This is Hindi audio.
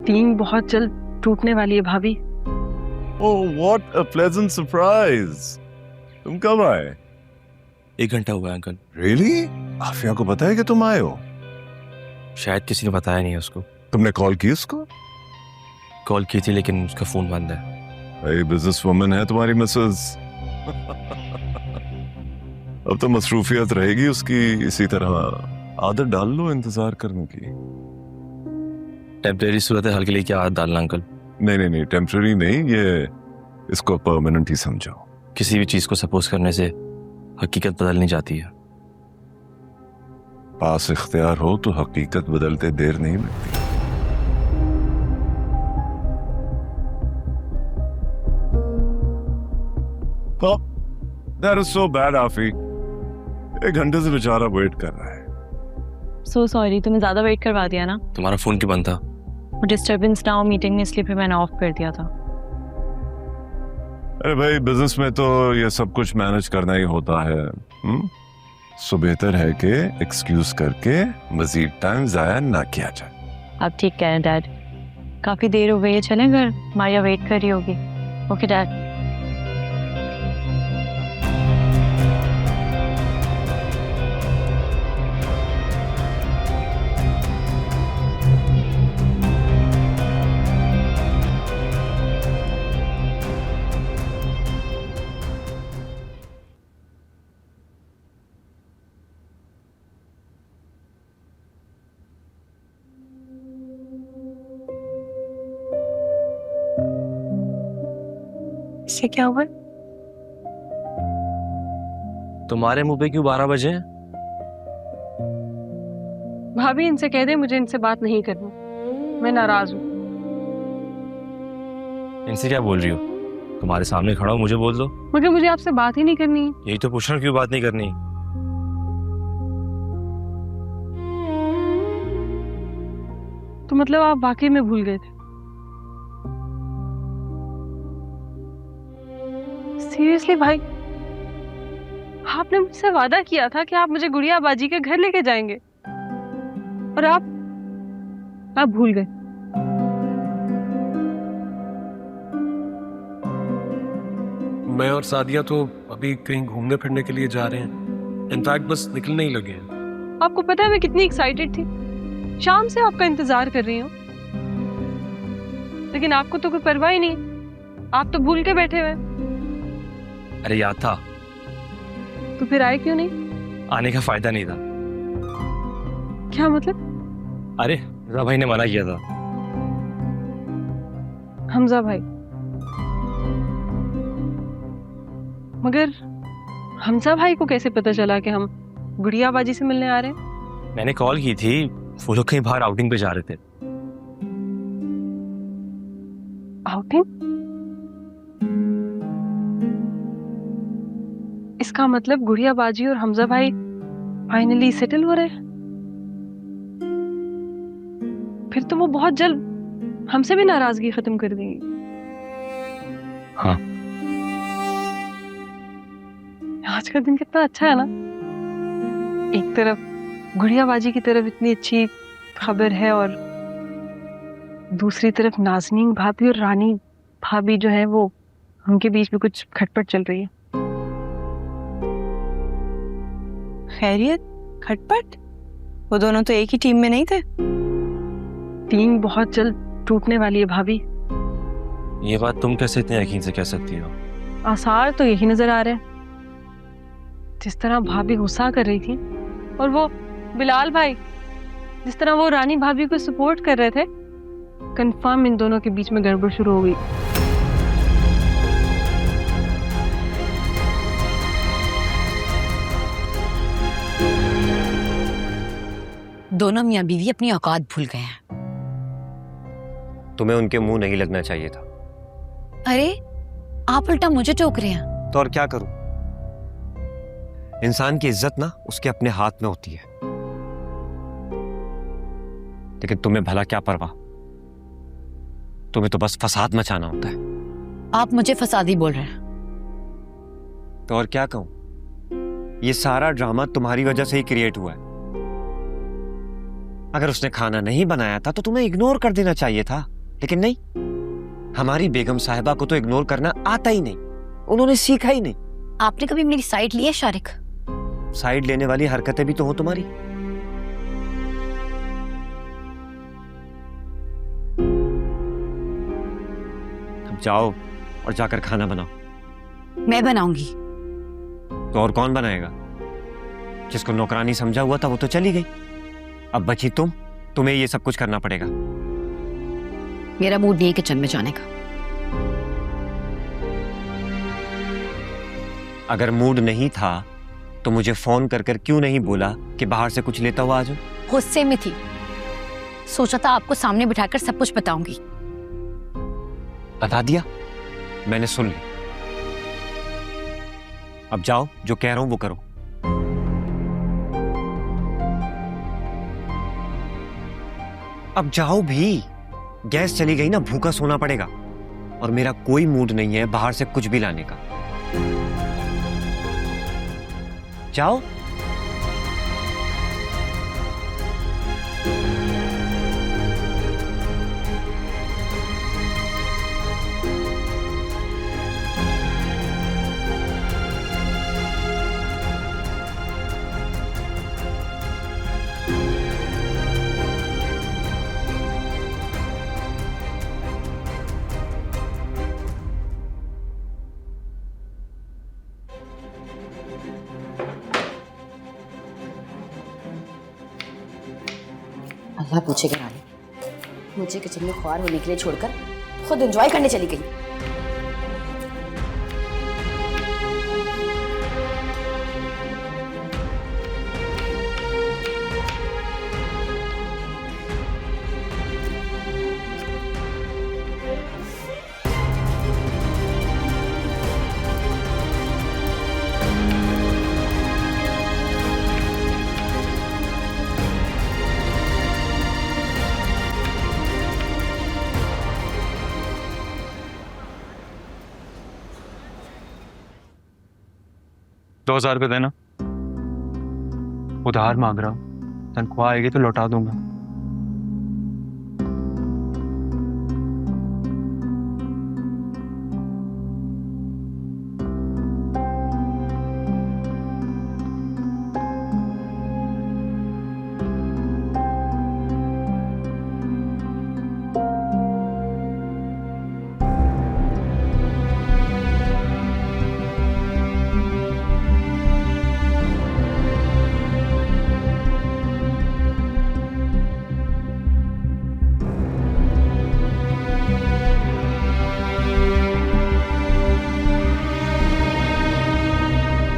टीम बहुत जल्द टूटने वाली है भाभी। Oh, what a pleasant surprise! तुम कब आए? 1 घंटा हुआ है अंकल। Really? आफिया को पता है कि तुम आए हो? शायद किसी ने बताया नहीं है उसको। तुमने कॉल की उसको? कॉल की थी लेकिन उसका फोन बंद है। भाई बिजनेस वुमन है तुम्हारी मिसेस। अब तो मसरूफियत रहेगी उसकी इसी तरह। आदत डाल लो इंतजार करने की। टेम्परेरी सूरत हाल के लिए क्या आदत डालना अंकल? नहीं, टेम्पररी नहीं, ये इसको परमानेंट ही समझो। किसी भी चीज को सपोज करने से हकीकत बदलनी जाती है। पास इख्तियार हो तो हकीकत बदलते देर नहीं लगती। Oh, that is so bad, आफी। 1 घंटे से बेचारा वेट कर रहा है। सो सॉरी, तुमने ज्यादा वेट करवा दिया ना। तुम्हारा फोन क्यों बंद था? वो डिस्टर्बेंस ना हो मीटिंग में, इसलिए फिर मैंने ऑफ कर दिया था। अरे भाई बिजनेस में तो ये सब कुछ मैनेज करना ही होता है। सो बेहतर है कि एक्सक्यूज करके मजीद टाइम जाया ना किया जाए। आप ठीक कह रहे हैं डैड, काफी देर हो गई है, चलें घर, मारिया वेट कर रही होगी। Okay dad. इससे क्या हुआ? तुम्हारे मुंह पे क्यों 12 बजे हैं? भाभी इनसे कह दे मुझे इनसे बात नहीं करनी, मैं नाराज हूँ। इनसे क्या बोल रही हो? तुम्हारे सामने खड़ा हो, मुझे बोल दो। मगर मुझे आपसे बात ही नहीं करनी है। यही तो पूछ रहा हूं, क्यों बात नहीं करनी? तो मतलब आप वाकई में भूल गए थे? सीरियसली भाई, आपने मुझसे वादा किया था कि आप मुझे गुड़िया बाजी के घर लेके जाएंगे, और आप भूल गए। मैं और सादिया तो अभी कहीं घूमने फिरने के लिए जा रहे हैं। इनफैक्ट बस निकलने ही लगे हैं। आपको पता है मैं कितनी एक्साइटेड थी, शाम से आपका इंतजार कर रही हूँ, लेकिन आपको तो कोई परवाह ही नहीं, आप तो भूल के बैठे हुए। अरे याद था। तो फिर आए क्यों नहीं? आने का फायदा नहीं था। क्या मतलब? अरे रज़ा भाई ने मना किया था। हमजा भाई? मगर हमजा भाई को कैसे पता चला कि हम गुड़िया बाजी से मिलने आ रहे हैं? मैंने कॉल की थी, वो लोग कहीं बाहर आउटिंग पे जा रहे थे। आउटिंग? इसका मतलब गुड़िया बाजी और हमजा भाई फाइनली सेटल हो रहे हैं? फिर तो वो बहुत जल्द हमसे भी नाराजगी खत्म कर देंगी। हाँ। आज का दिन कितना अच्छा है ना, एक तरफ गुड़िया बाजी की तरफ इतनी अच्छी खबर है, और दूसरी तरफ नाज़नीन भाभी और रानी भाभी जो है वो, उनके बीच में कुछ खटपट चल रही है। खैरियत? खटपट? वो दोनों तो एक ही टीम में नहीं थे। टीम बहुत जल्द टूटने वाली है भाभी। ये बात तुम कैसे इतने यकीन से कह सकती हो? आसार तो यही नजर आ रहे हैं। जिस तरह भाभी गुस्सा कर रही थी, और वो बिलाल भाई जिस तरह वो रानी भाभी को सपोर्ट कर रहे थे, कंफर्म इन दोनों के बीच में गड़बड़ शुरू हो गई। दोनों मियां बीवी अपनी औकात भूल गए हैं। तुम्हें उनके मुंह नहीं लगना चाहिए था। अरे आप उल्टा मुझे टोक रहे हैं। तो और क्या करूं? इंसान की इज्जत ना उसके अपने हाथ में होती है। लेकिन तुम्हें भला क्या परवाह? तुम्हें तो बस फसाद मचाना होता है। आप मुझे फसादी बोल रहे हैं। तो और क्या कहूं? ये सारा ड्रामा तुम्हारी वजह से ही क्रिएट हुआ है। अगर उसने खाना नहीं बनाया था तो तुम्हें इग्नोर कर देना चाहिए था। लेकिन नहीं, हमारी बेगम साहिबा को तो इग्नोर करना आता ही नहीं, उन्होंने सीखा ही नहीं। आपने कभी मेरी साइड ली है शारिक? साइड लेने वाली हरकतें भी तो हो तुम्हारी। अब जाओ और जाकर खाना बनाओ। मैं बनाऊंगी। तो और कौन बनाएगा? जिसको नौकरानी समझा हुआ था वो तो चली गई, अब बची तुम, तुम्हें ये सब कुछ करना पड़ेगा। मेरा मूड नहीं है किचन में जाने का। अगर मूड नहीं था तो मुझे फोन कर कर क्यों नहीं बोला कि बाहर से कुछ लेता हुआ आ जाओ? गुस्से में थी, सोचा था आपको सामने बिठाकर सब कुछ बताऊंगी। बता दिया, मैंने सुन ली। अब जाओ, जो कह रहा हूं वो करो। अब जाओ भी, गैस चली गई ना, भूखा सोना पड़ेगा। और मेरा कोई मूड नहीं है बाहर से कुछ भी लाने का। जाओ। अल्लाह पूछेगा रानी, मुझे किचन में ख्वार होने के लिए छोड़कर खुद एंजॉय करने चली गई। ₹2000 देना, उधार मांग रहा हूँ, तनख्वाह आएगी तो लौटा दूंगा।